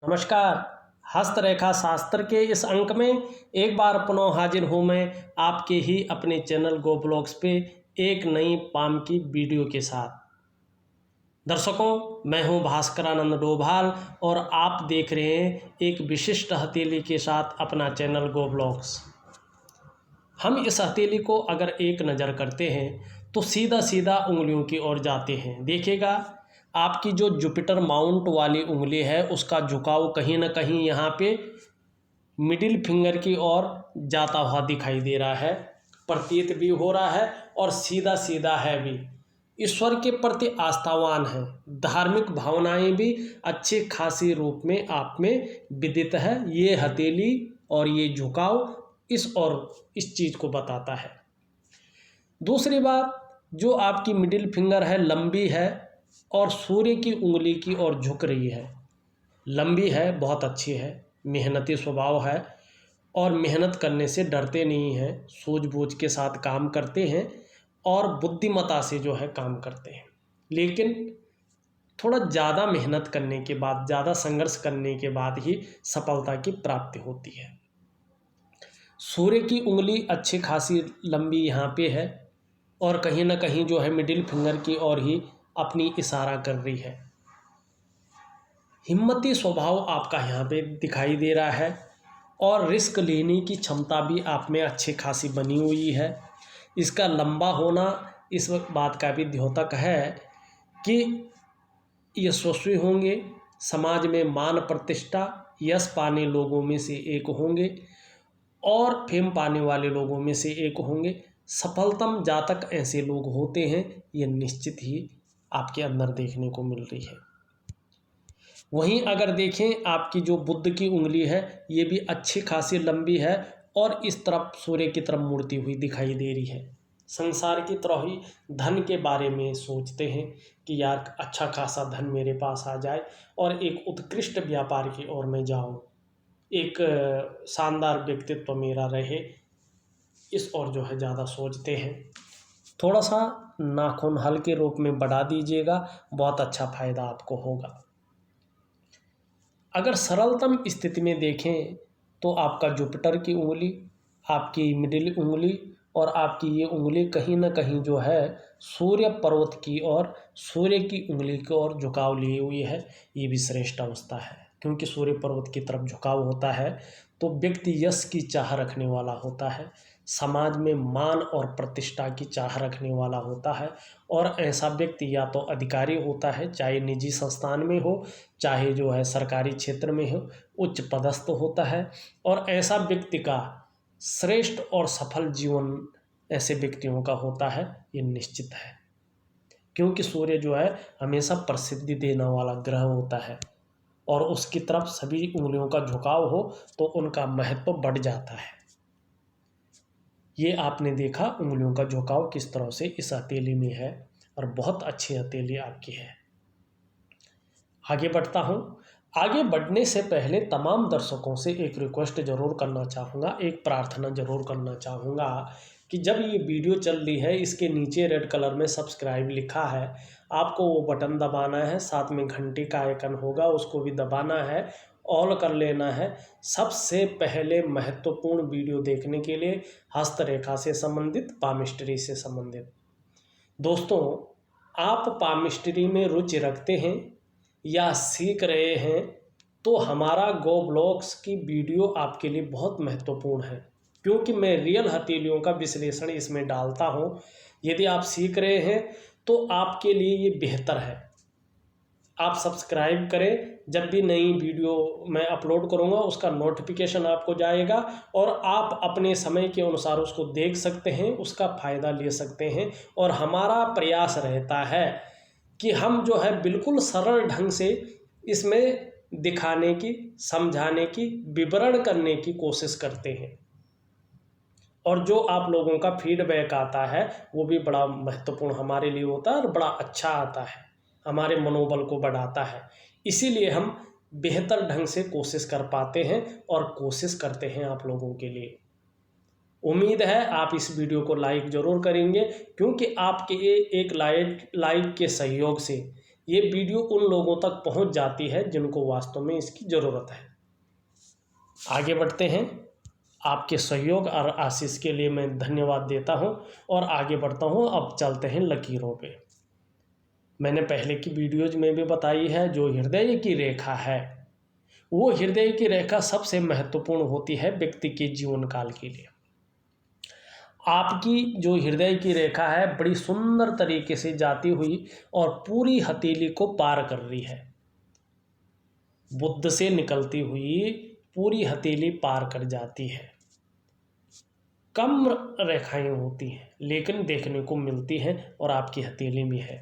नमस्कार। हस्तरेखा शास्त्र के इस अंक में एक बार पुनः हाजिर हूँ मैं आपके ही अपने चैनल गो ब्लॉग्स पे एक नई पाम की वीडियो के साथ। दर्शकों, मैं हूँ भास्करानंद डोभाल और आप देख रहे हैं एक विशिष्ट हथेली के साथ अपना चैनल गो ब्लॉग्स। हम इस हथेली को अगर एक नज़र करते हैं तो सीधा सीधा उंगलियों की ओर जाते हैं। देखिएगा, आपकी जो जुपिटर माउंट वाली उंगली है उसका झुकाव कहीं ना कहीं यहाँ पे मिडिल फिंगर की ओर जाता हुआ दिखाई दे रहा है, प्रतीत भी हो रहा है और सीधा सीधा है भी। ईश्वर के प्रति आस्थावान है, धार्मिक भावनाएं भी अच्छी खासी रूप में आप में विदित है। ये हथेली और ये झुकाव इस और इस चीज़ को बताता है। दूसरी बात, जो आपकी मिडिल फिंगर है लंबी है और सूर्य की उंगली की ओर झुक रही है। लंबी है, बहुत अच्छी है, मेहनती स्वभाव है और मेहनत करने से डरते नहीं हैं, सूझबूझ के साथ काम करते हैं और बुद्धिमत्ता से जो है काम करते हैं। लेकिन थोड़ा ज़्यादा मेहनत करने के बाद, ज़्यादा संघर्ष करने के बाद ही सफलता की प्राप्ति होती है। सूर्य की उंगली अच्छी खासी लंबी यहाँ पे है और कहीं ना कहीं जो है मिडिल फिंगर की ओर ही अपनी इशारा कर रही है। हिम्मती स्वभाव आपका यहाँ पे दिखाई दे रहा है और रिस्क लेने की क्षमता भी आप में अच्छी खासी बनी हुई है। इसका लंबा होना इस बात का भी द्योतक है कि यशस्वी होंगे, समाज में मान प्रतिष्ठा, यश पाने लोगों में से एक होंगे और फेम पाने वाले लोगों में से एक होंगे। सफलतम जातक ऐसे लोग होते हैं, ये निश्चित ही आपके अंदर देखने को मिल रही है। वहीं अगर देखें, आपकी जो बुद्ध की उंगली है ये भी अच्छी खासी लंबी है और इस तरफ सूर्य की तरफ मुड़ती हुई दिखाई दे रही है। संसार की तरह ही धन के बारे में सोचते हैं कि यार अच्छा खासा धन मेरे पास आ जाए और एक उत्कृष्ट व्यापार की ओर मैं जाऊं, एक शानदार व्यक्तित्व मेरा रहे, इस ओर जो है ज़्यादा सोचते हैं। थोड़ा सा नाखून हल्के रूप में बढ़ा दीजिएगा, बहुत अच्छा फायदा आपको होगा। अगर सरलतम स्थिति में देखें तो आपका जुपिटर की उंगली, आपकी मिडिल उंगली और आपकी ये उंगली कहीं ना कहीं जो है सूर्य पर्वत की और सूर्य की उंगली की ओर झुकाव लिए हुई है। ये भी श्रेष्ठ अवस्था है, क्योंकि सूर्य पर्वत की तरफ झुकाव होता है तो व्यक्ति यश की चाह रखने वाला होता है, समाज में मान और प्रतिष्ठा की चाह रखने वाला होता है और ऐसा व्यक्ति या तो अधिकारी होता है, चाहे निजी संस्थान में हो चाहे जो है सरकारी क्षेत्र में हो, उच्च पदस्थ होता है और ऐसा व्यक्ति का श्रेष्ठ और सफल जीवन ऐसे व्यक्तियों का होता है, ये निश्चित है। क्योंकि सूर्य जो है हमेशा प्रसिद्धि देने वाला ग्रह होता है और उसकी तरफ सभी उंगलियों का झुकाव हो तो उनका महत्व बढ़ जाता है। ये आपने देखा उंगलियों का झुकाव किस तरह से इस हथेली में है और बहुत अच्छी हथेली आपकी है। आगे बढ़ता हूँ। आगे बढ़ने से पहले तमाम दर्शकों से एक रिक्वेस्ट ज़रूर करना चाहूँगा, एक प्रार्थना ज़रूर करना चाहूँगा कि जब ये वीडियो चल रही है इसके नीचे रेड कलर में सब्सक्राइब लिखा है, आपको वो बटन दबाना है, साथ में घंटी का आइकन होगा उसको भी दबाना है, ऑल कर लेना है। सबसे पहले महत्वपूर्ण वीडियो देखने के लिए हस्तरेखा से संबंधित, पामिस्ट्री से संबंधित। दोस्तों, आप पामिस्ट्री में रुचि रखते हैं या सीख रहे हैं तो हमारा गो ब्लॉग्स की वीडियो आपके लिए बहुत महत्वपूर्ण है, क्योंकि मैं रियल हथेलियों का विश्लेषण इसमें डालता हूं। यदि आप सीख रहे हैं तो आपके लिए ये बेहतर है। आप सब्सक्राइब करें, जब भी नई वीडियो मैं अपलोड करूंगा उसका नोटिफिकेशन आपको जाएगा और आप अपने समय के अनुसार उसको देख सकते हैं, उसका फ़ायदा ले सकते हैं। और हमारा प्रयास रहता है कि हम जो है बिल्कुल सरल ढंग से इसमें दिखाने की, समझाने की, विवरण करने की कोशिश करते हैं और जो आप लोगों का फीडबैक आता है वो भी बड़ा महत्वपूर्ण हमारे लिए होता है और बड़ा अच्छा आता है, हमारे मनोबल को बढ़ाता है। इसीलिए हम बेहतर ढंग से कोशिश कर पाते हैं और कोशिश करते हैं आप लोगों के लिए। उम्मीद है आप इस वीडियो को लाइक ज़रूर करेंगे, क्योंकि आपके एक लाइक के सहयोग से ये वीडियो उन लोगों तक पहुंच जाती है जिनको वास्तव में इसकी ज़रूरत है। आगे बढ़ते हैं। आपके सहयोग और आशीष के लिए मैं धन्यवाद देता हूं और आगे बढ़ता हूं। अब चलते हैं लकीरों पे। मैंने पहले की वीडियोज में भी बताई है, जो हृदय की रेखा है वो हृदय की रेखा सबसे महत्वपूर्ण होती है व्यक्ति के जीवन काल के लिए। आपकी जो हृदय की रेखा है बड़ी सुंदर तरीके से जाती हुई और पूरी हथेली को पार कर रही है। बुध से निकलती हुई पूरी हथेली पार कर जाती है। कम रेखाएं होती हैं लेकिन देखने को मिलती हैं और आपकी हथेली में है।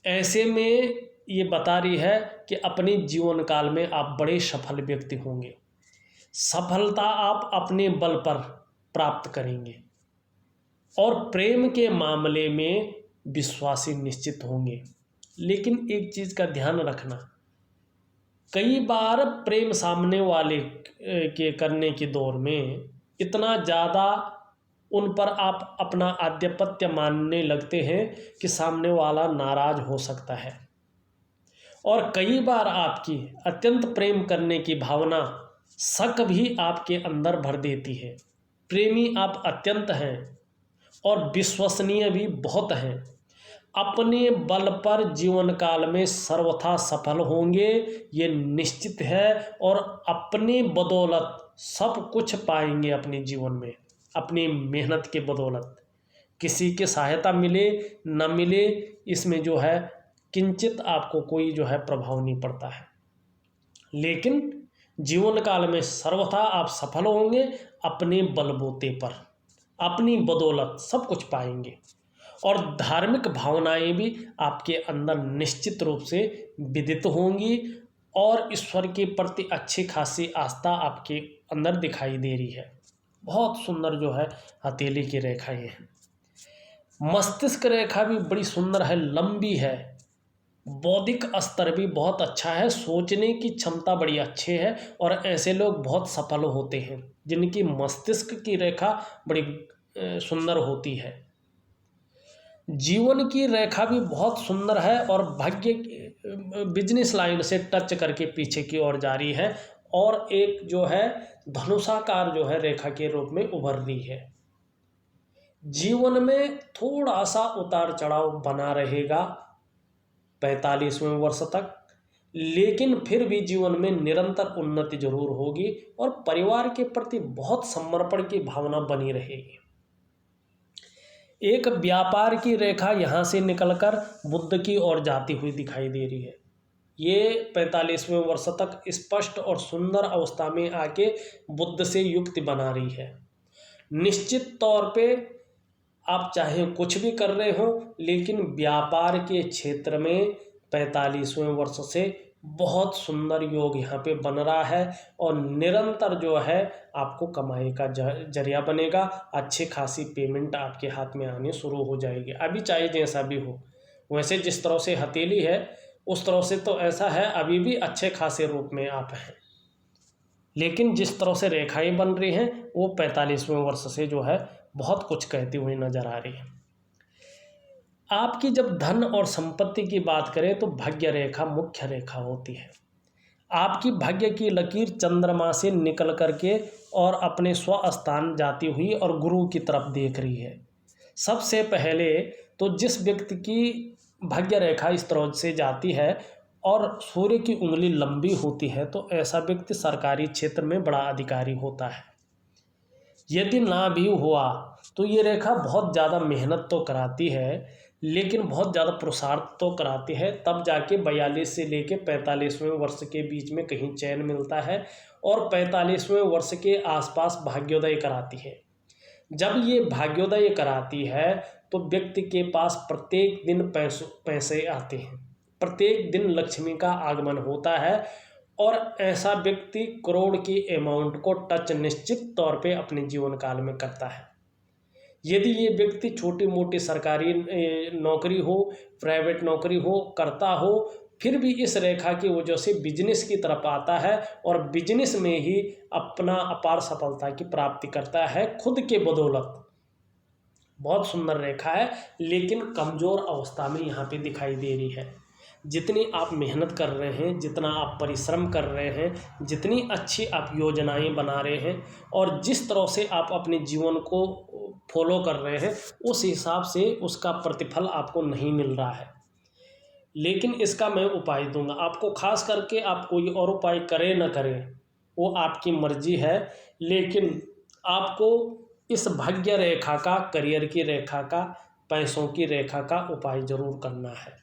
ऐसे में ये बता रही है कि अपने जीवन काल में आप बड़े सफल व्यक्ति होंगे। सफलता आप अपने बल पर प्राप्त करेंगे और प्रेम के मामले में विश्वासी निश्चित होंगे। लेकिन एक चीज़ का ध्यान रखना, कई बार प्रेम सामने वाले के करने के दौर में इतना ज़्यादा उन पर आप अपना आधिपत्य मानने लगते हैं कि सामने वाला नाराज हो सकता है। और कई बार आपकी अत्यंत प्रेम करने की भावना शक भी आपके अंदर भर देती है। प्रेमी आप अत्यंत हैं और विश्वसनीय भी बहुत हैं। अपने बल पर जीवन काल में सर्वथा सफल होंगे, ये निश्चित है। और अपनी बदौलत सब कुछ पाएंगे अपने जीवन में, अपनी मेहनत के बदौलत। किसी की सहायता मिले न मिले इसमें जो है किंचित आपको कोई जो है प्रभाव नहीं पड़ता है। लेकिन जीवन काल में सर्वथा आप सफल होंगे अपने बलबूते पर, अपनी बदौलत सब कुछ पाएंगे। और धार्मिक भावनाएं भी आपके अंदर निश्चित रूप से विदित होंगी और ईश्वर के प्रति अच्छी खासी आस्था आपके अंदर दिखाई दे रही है। बहुत सुंदर जो है हथेली की रेखाएं हैं। मस्तिष्क रेखा भी बड़ी सुंदर है, लंबी है। बौद्धिक स्तर भी बहुत अच्छा है, सोचने की क्षमता बड़ी अच्छी है और ऐसे लोग बहुत सफल होते हैं जिनकी मस्तिष्क की रेखा बड़ी सुंदर होती है। जीवन की रेखा भी बहुत सुंदर है और भाग्य बिजनेस लाइन से टच करके पीछे की ओर जा रही है और एक जो है धनुषाकार जो है रेखा के रूप में उभर रही है। जीवन में थोड़ा सा उतार चढ़ाव बना रहेगा 45वें वर्ष तक, लेकिन फिर भी जीवन में निरंतर उन्नति जरूर होगी और परिवार के प्रति बहुत समर्पण की भावना बनी रहेगी। एक व्यापार की रेखा यहाँ से निकलकर बुध की ओर जाती हुई दिखाई दे रही है। ये 45वें वर्ष तक स्पष्ट और सुंदर अवस्था में आके बुध से युक्ति बना रही है। निश्चित तौर पे आप चाहे कुछ भी कर रहे हो, लेकिन व्यापार के क्षेत्र में 45वें वर्ष से बहुत सुंदर योग यहाँ पे बन रहा है और निरंतर जो है आपको कमाई का जरिया बनेगा। अच्छी खासी पेमेंट आपके हाथ में आने शुरू हो जाएगी। अभी चाहे जैसा भी हो, वैसे जिस तरह से हथेली है उस तरह से तो ऐसा है अभी भी अच्छे खासे रूप में आप हैं, लेकिन जिस तरह से रेखाएं बन रही हैं वो 45वें वर्ष से जो है बहुत कुछ कहती हुई नजर आ रही है। आपकी जब धन और संपत्ति की बात करें तो भाग्य रेखा मुख्य रेखा होती है। आपकी भाग्य की लकीर चंद्रमा से निकल करके और अपने स्वस्थान जाती हुई और गुरु की तरफ देख रही है। सबसे पहले तो जिस व्यक्ति की भाग्य रेखा इस तरह से जाती है और सूर्य की उंगली लंबी होती है तो ऐसा व्यक्ति सरकारी क्षेत्र में बड़ा अधिकारी होता है। यदि ना भी हुआ तो ये रेखा बहुत ज़्यादा मेहनत तो कराती है, लेकिन बहुत ज़्यादा पुरुषार्थ तो कराती है। तब जाके 42 से लेके 45वें वर्ष के बीच में कहीं चैन मिलता है और 45वें वर्ष के आसपास भाग्योदय कराती है। जब ये भाग्योदय कराती है तो व्यक्ति के पास प्रत्येक दिन पैसे आते हैं, प्रत्येक दिन लक्ष्मी का आगमन होता है और ऐसा व्यक्ति करोड़ की अमाउंट को टच निश्चित तौर पे अपने जीवन काल में करता है। यदि ये व्यक्ति छोटी मोटी सरकारी नौकरी हो, प्राइवेट नौकरी हो, करता हो, फिर भी इस रेखा की वजह से बिजनेस की तरफ आता है और बिजनेस में ही अपना अपार सफलता की प्राप्ति करता है खुद के बदौलत। बहुत सुंदर रेखा है, लेकिन कमज़ोर अवस्था में यहाँ पे दिखाई दे रही है। जितनी आप मेहनत कर रहे हैं, जितना आप परिश्रम कर रहे हैं, जितनी अच्छी आप योजनाएं बना रहे हैं और जिस तरह से आप अपने जीवन को फॉलो कर रहे हैं, उस हिसाब से उसका प्रतिफल आपको नहीं मिल रहा है। लेकिन इसका मैं उपाय दूंगा आपको। खास करके आप कोई और उपाय करें ना करें वो आपकी मर्जी है, लेकिन आपको इस भाग्य रेखा का, करियर की रेखा का, पैसों की रेखा का उपाय जरूर करना है।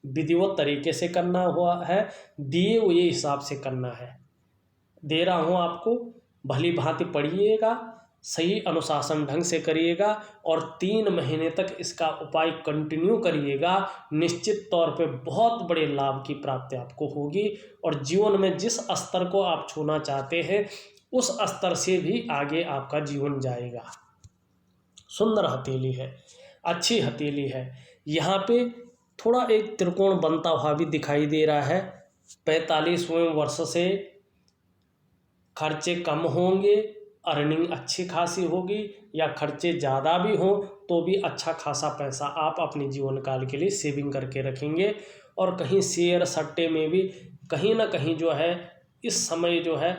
विधिवत तरीके से करना हुआ है, दिए हुए हिसाब से करना है। दे रहा हूँ आपको, भली भांति पढ़िएगा, सही अनुशासन ढंग से करिएगा और 3 महीने तक इसका उपाय कंटिन्यू करिएगा। निश्चित तौर पे बहुत बड़े लाभ की प्राप्ति आपको होगी और जीवन में जिस स्तर को आप छूना चाहते हैं उस स्तर से भी आगे आपका जीवन जाएगा। सुंदर हथेली है, अच्छी हथेली है। यहाँ पे थोड़ा एक त्रिकोण बनता हुआ भी दिखाई दे रहा है। 45वें वर्ष से खर्चे कम होंगे, अर्निंग अच्छी खासी होगी, या खर्चे ज़्यादा भी हों तो भी अच्छा खासा पैसा आप अपने जीवन काल के लिए सेविंग करके रखेंगे। और कहीं शेयर सट्टे में भी कहीं ना कहीं जो है इस समय जो है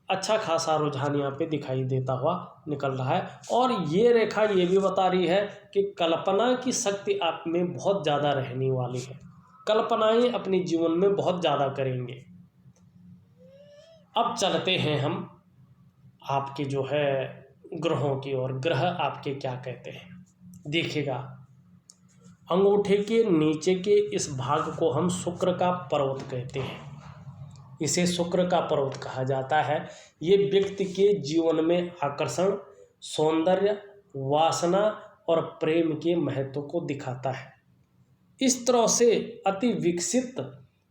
अच्छा खासा रुझान यहाँ पे दिखाई देता हुआ निकल रहा है। और ये रेखा ये भी बता रही है कि कल्पना की शक्ति आप में बहुत ज़्यादा रहने वाली है। कल्पनाएं अपने जीवन में बहुत ज़्यादा करेंगे। अब चलते हैं हम आपके जो है ग्रहों की ओर। ग्रह आपके क्या कहते हैं देखिएगा। अंगूठे के नीचे के इस भाग को हम शुक्र का पर्वत कहते हैं। इसे शुक्र का पर्वत कहा जाता है। ये व्यक्ति के जीवन में आकर्षण, सौंदर्य, वासना और प्रेम के महत्व को दिखाता है। इस तरह से अति विकसित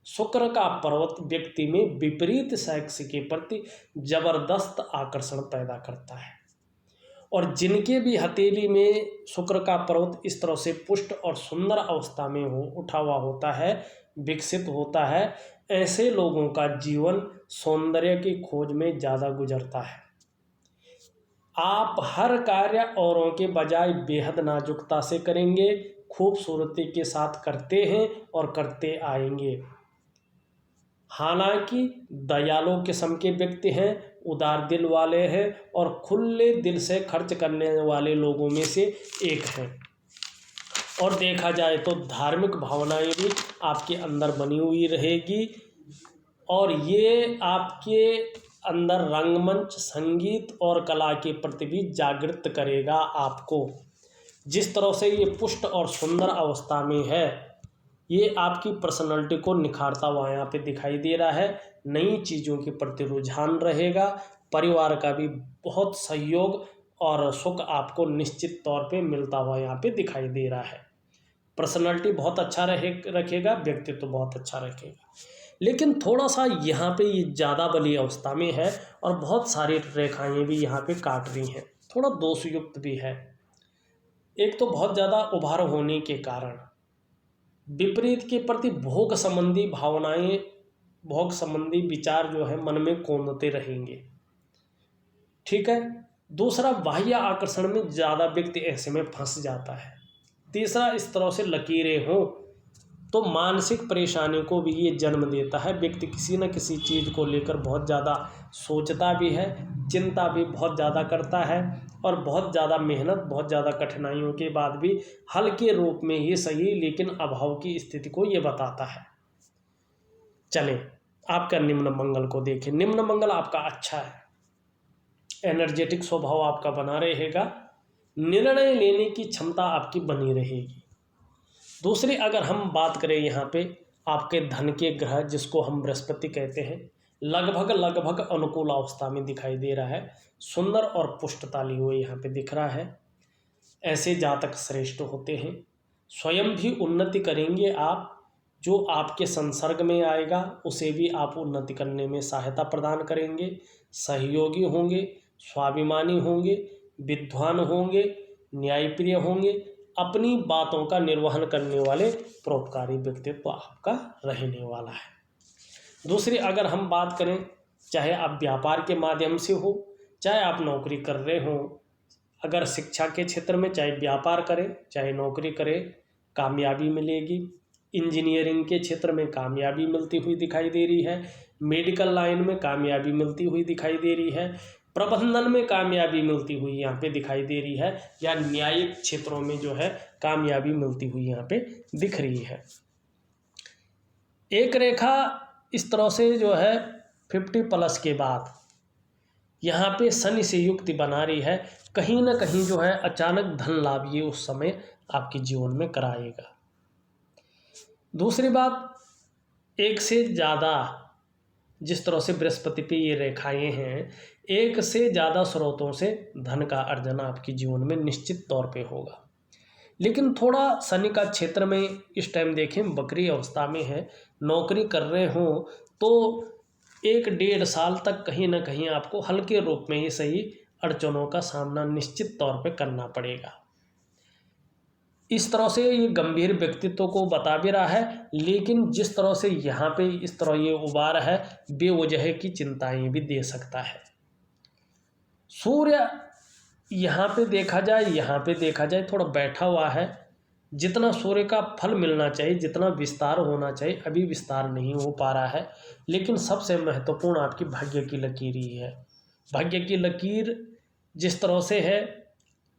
शुक्र का पर्वत व्यक्ति में विपरीत सेक्स के प्रति जबरदस्त आकर्षण पैदा करता है। और जिनके भी हथेली में शुक्र का पर्वत इस तरह से पुष्ट और सुंदर अवस्था में उठा हुआ होता है, विकसित होता है, ऐसे लोगों का जीवन सौंदर्य की खोज में ज़्यादा गुजरता है। आप हर कार्य औरों के बजाय बेहद नाजुकता से करेंगे, खूबसूरती के साथ करते हैं और करते आएंगे। हालांकि दयालु किस्म के व्यक्ति हैं, उदार दिल वाले हैं और खुले दिल से खर्च करने वाले लोगों में से एक हैं। और देखा जाए तो धार्मिक भावनाएं भी आपके अंदर बनी हुई रहेगी और ये आपके अंदर रंगमंच, संगीत और कला के प्रति भी जागृत करेगा आपको। जिस तरह से ये पुष्ट और सुंदर अवस्था में है, ये आपकी पर्सनालिटी को निखारता हुआ यहाँ पे दिखाई दे रहा है। नई चीज़ों के प्रति रुझान रहेगा। परिवार का भी बहुत सहयोग और सुख आपको निश्चित तौर पे मिलता हुआ यहाँ पे दिखाई दे रहा है। पर्सनालिटी बहुत अच्छा रखेगा, व्यक्तित्व तो बहुत अच्छा रखेगा। लेकिन थोड़ा सा यहाँ पे ये ज़्यादा बली अवस्था में है और बहुत सारी रेखाएं भी यहाँ पे काट रही हैं, थोड़ा दोषयुक्त भी है। एक तो बहुत ज़्यादा उभार होने के कारण विपरीत के प्रति भोग संबंधी भावनाएं, भोग संबंधी विचार जो है मन में कौंधते रहेंगे। ठीक है। दूसरा, बाह्य आकर्षण में ज़्यादा व्यक्ति ऐसे में फंस जाता है। तीसरा, इस तरह से लकीरें हों तो मानसिक परेशानी को भी ये जन्म देता है। व्यक्ति किसी न किसी चीज़ को लेकर बहुत ज़्यादा सोचता भी है, चिंता भी बहुत ज़्यादा करता है और बहुत ज़्यादा मेहनत, बहुत ज़्यादा कठिनाइयों के बाद भी हल्के रूप में ही सही लेकिन अभाव की स्थिति को ये बताता है। चलें आपका निम्न मंगल को देखें। निम्न मंगल आपका अच्छा है, एनर्जेटिक स्वभाव आपका बना रहेगा, निर्णय लेने की क्षमता आपकी बनी रहेगी। दूसरी अगर हम बात करें यहाँ पे आपके धन के ग्रह जिसको हम बृहस्पति कहते हैं, लगभग अनुकूल अवस्था में दिखाई दे रहा है। सुंदर और पुष्टता ली हुई यहाँ पे दिख रहा है। ऐसे जातक श्रेष्ठ होते हैं, स्वयं भी उन्नति करेंगे आप। जो आपके संसर्ग में आएगा उसे भी आप उन्नति करने में सहायता प्रदान करेंगे। सहयोगी होंगे, स्वाभिमानी होंगे, विद्वान होंगे, न्यायप्रिय होंगे, अपनी बातों का निर्वहन करने वाले परोपकारी व्यक्तित्व आपका रहने वाला है। दूसरी अगर हम बात करें, चाहे आप व्यापार के माध्यम से हो, चाहे आप नौकरी कर रहे हो, अगर शिक्षा के क्षेत्र में चाहे व्यापार करे चाहे नौकरी करे कामयाबी मिलेगी। इंजीनियरिंग के क्षेत्र में कामयाबी मिलती हुई दिखाई दे रही है। मेडिकल लाइन में कामयाबी मिलती हुई दिखाई दे रही है। प्रबंधन में कामयाबी मिलती हुई यहाँ पे दिखाई दे रही है, या न्यायिक क्षेत्रों में जो है कामयाबी मिलती हुई यहाँ पे दिख रही है। एक रेखा इस तरह से जो है 50+ के बाद यहाँ पे शनि से युक्ति बना रही है, कहीं ना कहीं जो है अचानक धन लाभ ये उस समय आपके जीवन में कराएगा। दूसरी बात, एक से ज़्यादा, जिस तरह से बृहस्पति पे ये रेखाएं हैं, एक से ज़्यादा स्रोतों से धन का अर्जन आपके जीवन में निश्चित तौर पे होगा। लेकिन थोड़ा शनि का क्षेत्र में इस टाइम देखें बकरी अवस्था में है, नौकरी कर रहे हो तो 1-1.5 साल तक कहीं ना कहीं आपको हल्के रूप में ही सही अड़चनों का सामना निश्चित तौर पे करना पड़ेगा। इस तरह से ये गंभीर व्यक्तित्व को बता भी रहा है, लेकिन जिस तरह से यहाँ पे इस तरह ये उबार है, बेवजह की चिंताएं भी दे सकता है। सूर्य यहाँ पे देखा जाए थोड़ा बैठा हुआ है। जितना सूर्य का फल मिलना चाहिए, जितना विस्तार होना चाहिए, अभी विस्तार नहीं हो पा रहा है। लेकिन सबसे महत्वपूर्ण आपकी भाग्य की लकीर ही है। भाग्य की लकीर जिस तरह से है,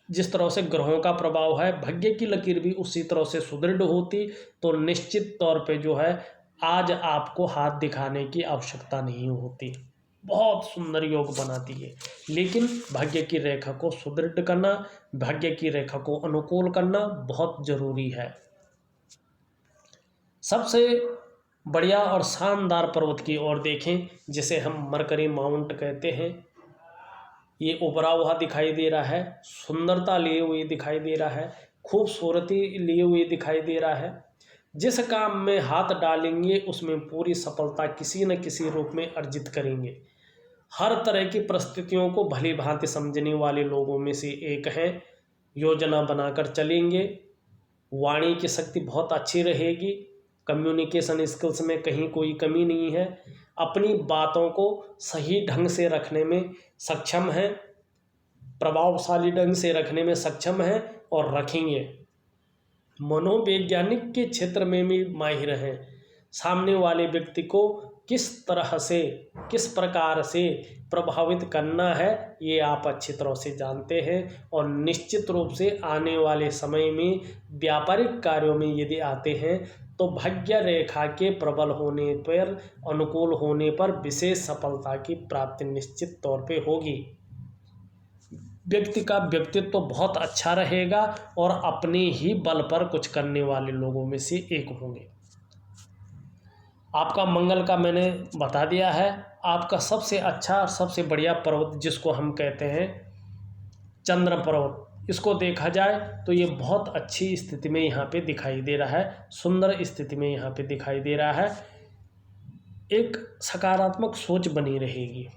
जिस तरह से ग्रहों का प्रभाव है, भाग्य की लकीर भी उसी तरह से सुदृढ़ होती तो निश्चित तौर पे जो है आज आपको हाथ दिखाने की आवश्यकता नहीं होती। बहुत सुंदर योग बनाती है। लेकिन भाग्य की रेखा को सुदृढ़ करना, भाग्य की रेखा को अनुकूल करना बहुत जरूरी है। सबसे बढ़िया और शानदार पर्वत की ओर देखें, जिसे हम मरकरी माउंट कहते हैं। ये उभरा हुआ दिखाई दे रहा है, सुंदरता लिए हुए दिखाई दे रहा है, खूबसूरती लिए हुए दिखाई दे रहा है। जिस काम में हाथ डालेंगे उसमें पूरी सफलता किसी न किसी रूप में अर्जित करेंगे। हर तरह की परिस्थितियों को भली भांति समझने वाले लोगों में से एक हैं। योजना बनाकर चलेंगे। वाणी की शक्ति बहुत अच्छी रहेगी। कम्युनिकेशन स्किल्स में कहीं कोई कमी नहीं है। अपनी बातों को सही ढंग से रखने में सक्षम है, प्रभावशाली ढंग से रखने में सक्षम है और रखेंगे। मनोवैज्ञानिक के क्षेत्र में भी माहिर हैं। सामने वाले व्यक्ति को किस तरह से, किस प्रकार से प्रभावित करना है ये आप अच्छी तरह से जानते हैं। और निश्चित रूप से आने वाले समय में व्यापारिक कार्यों में यदि आते हैं तो भाग्य रेखा के प्रबल होने पर, अनुकूल होने पर विशेष सफलता की प्राप्ति निश्चित तौर पे होगी। व्यक्ति का व्यक्तित्व तो बहुत अच्छा रहेगा और अपने ही बल पर कुछ करने वाले लोगों में से एक होंगे। आपका मंगल का मैंने बता दिया है। आपका सबसे अच्छा, सबसे बढ़िया पर्वत जिसको हम कहते हैं चंद्र पर्वत, इसको देखा जाए तो ये बहुत अच्छी स्थिति में यहाँ पे दिखाई दे रहा है, सुंदर स्थिति में यहाँ पे दिखाई दे रहा है। एक सकारात्मक सोच बनी रहेगी,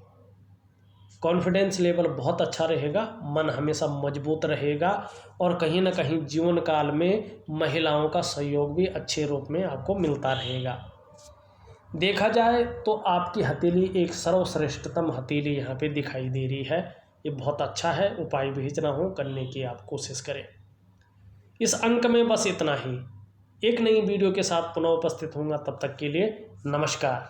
कॉन्फिडेंस लेवल बहुत अच्छा रहेगा, मन हमेशा मजबूत रहेगा और कहीं ना कहीं जीवन काल में महिलाओं का सहयोग भी अच्छे रूप में आपको मिलता रहेगा। देखा जाए तो आपकी हथेली एक सर्वश्रेष्ठतम हथेली यहाँ पे दिखाई दे रही है। ये बहुत अच्छा है, उपाय विहित ना हो करने की आप कोशिश करें। इस अंक में बस इतना ही। एक नई वीडियो के साथ पुनः उपस्थित होऊंगा, तब तक के लिए नमस्कार।